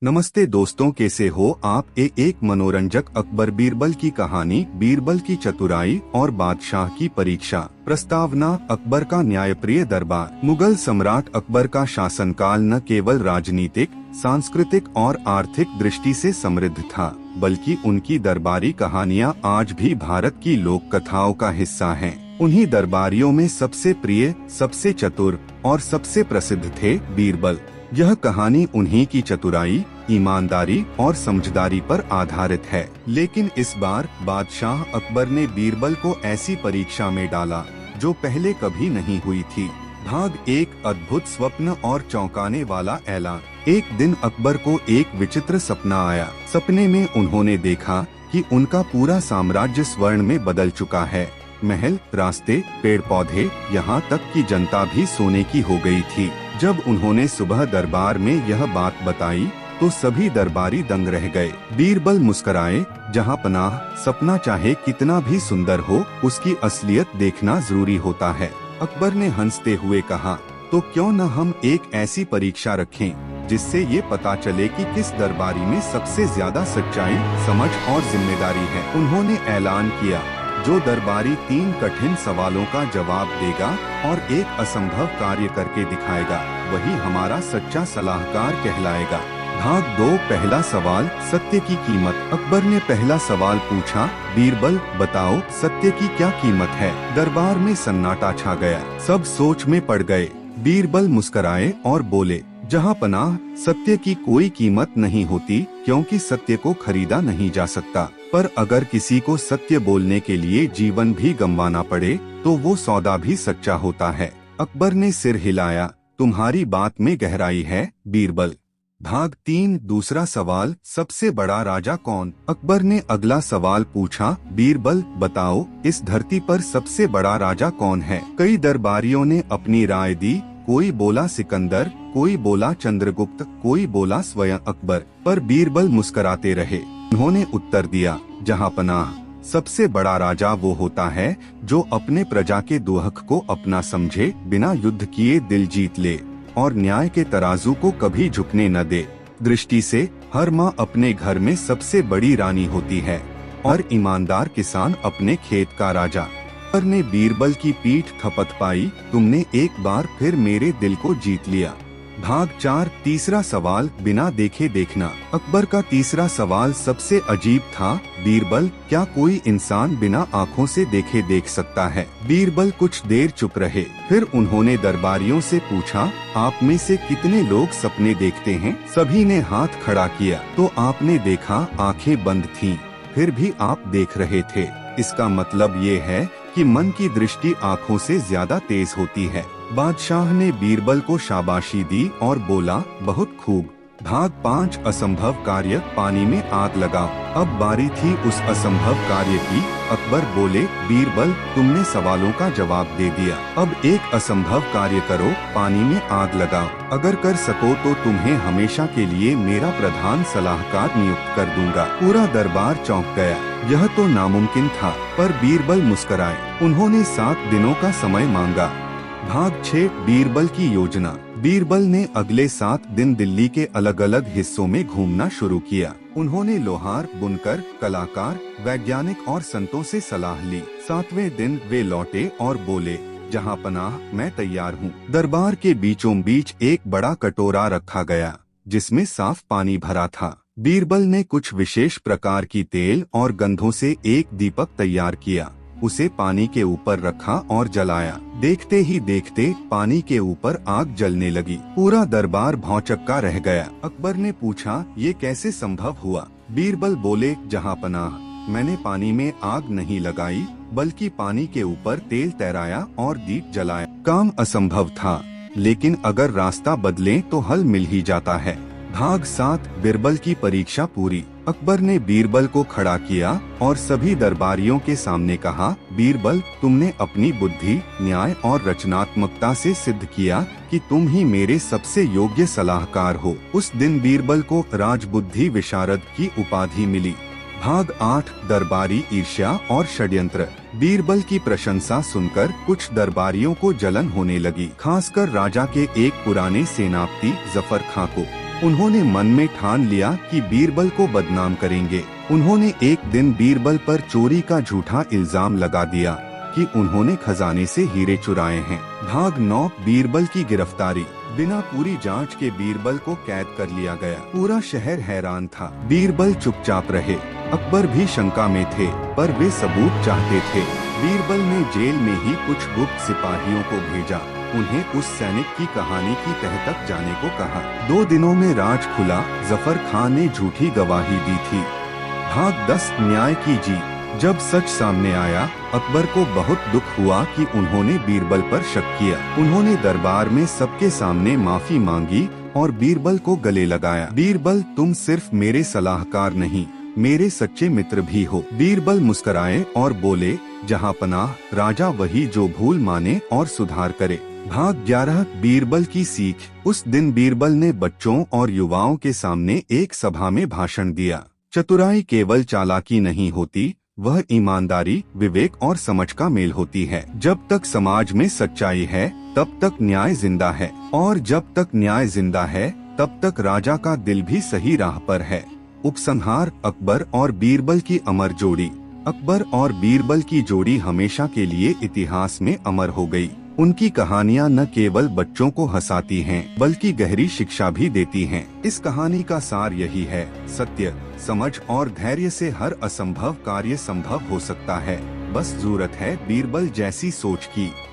नमस्ते दोस्तों, कैसे हो आप। एक मनोरंजक अकबर बीरबल की कहानी, बीरबल की चतुराई और बादशाह की परीक्षा। प्रस्तावना। अकबर का न्यायप्रिय दरबार। मुगल सम्राट अकबर का शासनकाल न केवल राजनीतिक, सांस्कृतिक और आर्थिक दृष्टि से समृद्ध था, बल्कि उनकी दरबारी कहानियां आज भी भारत की लोक कथाओं का हिस्सा हैं। उन्हीं दरबारियों में सबसे प्रिय, सबसे चतुर और सबसे प्रसिद्ध थे बीरबल। यह कहानी उन्हीं की चतुराई, ईमानदारी और समझदारी पर आधारित है। लेकिन इस बार बादशाह अकबर ने बीरबल को ऐसी परीक्षा में डाला जो पहले कभी नहीं हुई थी। भाग 1। अद्भुत स्वप्न और चौंकाने वाला ऐलान। एक दिन अकबर को एक विचित्र सपना आया। सपने में उन्होंने देखा कि उनका पूरा साम्राज्य स्वर्ण में बदल चुका है। महल, रास्ते, पेड़ पौधे, यहाँ तक कि जनता भी सोने की हो गई थी। जब उन्होंने सुबह दरबार में यह बात बताई तो सभी दरबारी दंग रह गए। बीरबल मुस्कुराए, जहाँ पनाह, सपना चाहे कितना भी सुंदर हो, उसकी असलियत देखना जरूरी होता है। अकबर ने हंसते हुए कहा, तो क्यों न हम एक ऐसी परीक्षा रखें जिससे ये पता चले कि किस दरबारी में सबसे ज्यादा सच्चाई, समझ और जिम्मेदारी है। उन्होंने ऐलान किया, जो दरबारी 3 कठिन सवालों का जवाब देगा और एक असंभव कार्य करके दिखाएगा, वही हमारा सच्चा सलाहकार कहलाएगा। भाग 2। पहला सवाल, सत्य की कीमत। अकबर ने पहला सवाल पूछा, बीरबल बताओ, सत्य की क्या कीमत है। दरबार में सन्नाटा छा गया। सब सोच में पड़ गए। बीरबल मुस्कुराए और बोले, जहाँ पनाह, सत्य की कोई कीमत नहीं होती, क्योंकि सत्य को खरीदा नहीं जा सकता। पर अगर किसी को सत्य बोलने के लिए जीवन भी गंवाना पड़े तो वो सौदा भी सच्चा होता है। अकबर ने सिर हिलाया, तुम्हारी बात में गहराई है बीरबल। भाग 3। दूसरा सवाल, सबसे बड़ा राजा कौन। अकबर ने अगला सवाल पूछा, बीरबल बताओ, इस धरती पर सबसे बड़ा राजा कौन है। कई दरबारियों ने अपनी राय दी। कोई बोला सिकंदर, कोई बोला चंद्रगुप्त, कोई बोला स्वयं अकबर। पर बीरबल मुस्कुराते रहे। उन्होंने उत्तर दिया, जहाँ पनाह, सबसे बड़ा राजा वो होता है जो अपने प्रजा के दुख को अपना समझे, बिना युद्ध किए दिल जीत ले और न्याय के तराजू को कभी झुकने न दे। दृष्टि से हर माँ अपने घर में सबसे बड़ी रानी होती है और ईमानदार किसान अपने खेत का राजा। अकबर ने बीरबल की पीठ थपथ पाई, तुमने एक बार फिर मेरे दिल को जीत लिया। भाग 4। तीसरा सवाल, बिना देखे देखना। अकबर का तीसरा सवाल सबसे अजीब था, बीरबल क्या कोई इंसान बिना आँखों से देखे देख सकता है। बीरबल कुछ देर चुप रहे। फिर उन्होंने दरबारियों से पूछा, आप में से कितने लोग सपने देखते हैं। सभी ने हाथ खड़ा किया। तो आपने देखा, आंखें बंद थीं, फिर भी आप देख रहे थे। इसका मतलब ये है कि मन की दृष्टि आँखों से ज्यादा तेज होती है। बादशाह ने बीरबल को शाबाशी दी और बोला, बहुत खूब। भाग 5। असंभव कार्य, पानी में आग लगाओ। अब बारी थी उस असंभव कार्य की। अकबर बोले, बीरबल तुमने सवालों का जवाब दे दिया, अब एक असंभव कार्य करो, पानी में आग लगाओ। अगर कर सको तो तुम्हें हमेशा के लिए मेरा प्रधान सलाहकार नियुक्त कर दूंगा। पूरा दरबार चौंक गया। यह तो नामुमकिन था, पर बीरबल मुस्कुराए। उन्होंने 7 दिनों का समय मांगा। भाग 6। बीरबल की योजना। बीरबल ने अगले 7 दिन दिल्ली के अलग अलग हिस्सों में घूमना शुरू किया। उन्होंने लोहार, बुनकर, कलाकार, वैज्ञानिक और संतों से सलाह ली। 7वें दिन वे लौटे और बोले, जहाँ पनाह, मैं तैयार हूँ। दरबार के बीचों बीच एक बड़ा कटोरा रखा गया जिसमें साफ पानी भरा था। बीरबल ने कुछ विशेष प्रकार की तेल और गंधों से एक दीपक तैयार किया, उसे पानी के ऊपर रखा और जलाया। देखते ही देखते पानी के ऊपर आग जलने लगी। पूरा दरबार भौचक्का रह गया। अकबर ने पूछा, ये कैसे संभव हुआ। बीरबल बोले, जहाँ पनाह, मैंने पानी में आग नहीं लगाई, बल्कि पानी के ऊपर तेल तैराया और दीप जलाया। काम असंभव था, लेकिन अगर रास्ता बदले तो हल मिल ही जाता है। भाग 7। बीरबल की परीक्षा पूरी। अकबर ने बीरबल को खड़ा किया और सभी दरबारियों के सामने कहा, बीरबल तुमने अपनी बुद्धि, न्याय और रचनात्मकता से सिद्ध किया कि तुम ही मेरे सबसे योग्य सलाहकार हो। उस दिन बीरबल को राजबुद्धि विशारद की उपाधि मिली। भाग 8। दरबारी ईर्ष्या और षड्यंत्र। बीरबल की प्रशंसा सुनकर कुछ दरबारियों को जलन होने लगी, खासकर राजा के एक पुराने सेनापति जफर खां को। उन्होंने मन में ठान लिया कि बीरबल को बदनाम करेंगे। उन्होंने एक दिन बीरबल पर चोरी का झूठा इल्जाम लगा दिया कि उन्होंने खजाने से हीरे चुराए हैं। भाग 9 बीरबल की गिरफ्तारी। बिना पूरी जांच के बीरबल को कैद कर लिया गया। पूरा शहर हैरान था। बीरबल चुपचाप रहे। अकबर भी शंका में थे, पर वे सबूत चाहते थे। बीरबल ने जेल में ही कुछ गुप्त सिपाहियों को भेजा। उन्हें उस सैनिक की कहानी की तह तक जाने को कहा। 2 दिनों में राज खुला। जफर खान ने झूठी गवाही दी थी। भाग 10 न्याय की जीत। जब सच सामने आया, अकबर को बहुत दुख हुआ कि उन्होंने बीरबल पर शक किया। उन्होंने दरबार में सबके सामने माफी मांगी और बीरबल को गले लगाया। बीरबल, तुम सिर्फ मेरे सलाहकार नहीं, मेरे सच्चे मित्र भी हो। बीरबल मुस्कुराए और बोले, जहाँ पनाह राजा वही जो भूल माने और सुधार करे। भाग 11 बीरबल की सीख। उस दिन बीरबल ने बच्चों और युवाओं के सामने एक सभा में भाषण दिया। चतुराई केवल चालाकी नहीं होती, वह ईमानदारी, विवेक और समझ का मेल होती है। जब तक समाज में सच्चाई है, तब तक न्याय जिंदा है, और जब तक न्याय जिंदा है, तब तक राजा का दिल भी सही राह पर है। उपसंहार। अकबर और बीरबल की अमर जोड़ी। अकबर और बीरबल की जोड़ी हमेशा के लिए इतिहास में अमर हो गई। उनकी कहानियां न केवल बच्चों को हंसाती हैं, बल्कि गहरी शिक्षा भी देती हैं। इस कहानी का सार यही है, सत्य, समझ और धैर्य से हर असंभव कार्य संभव हो सकता है। बस जरूरत है बीरबल जैसी सोच की।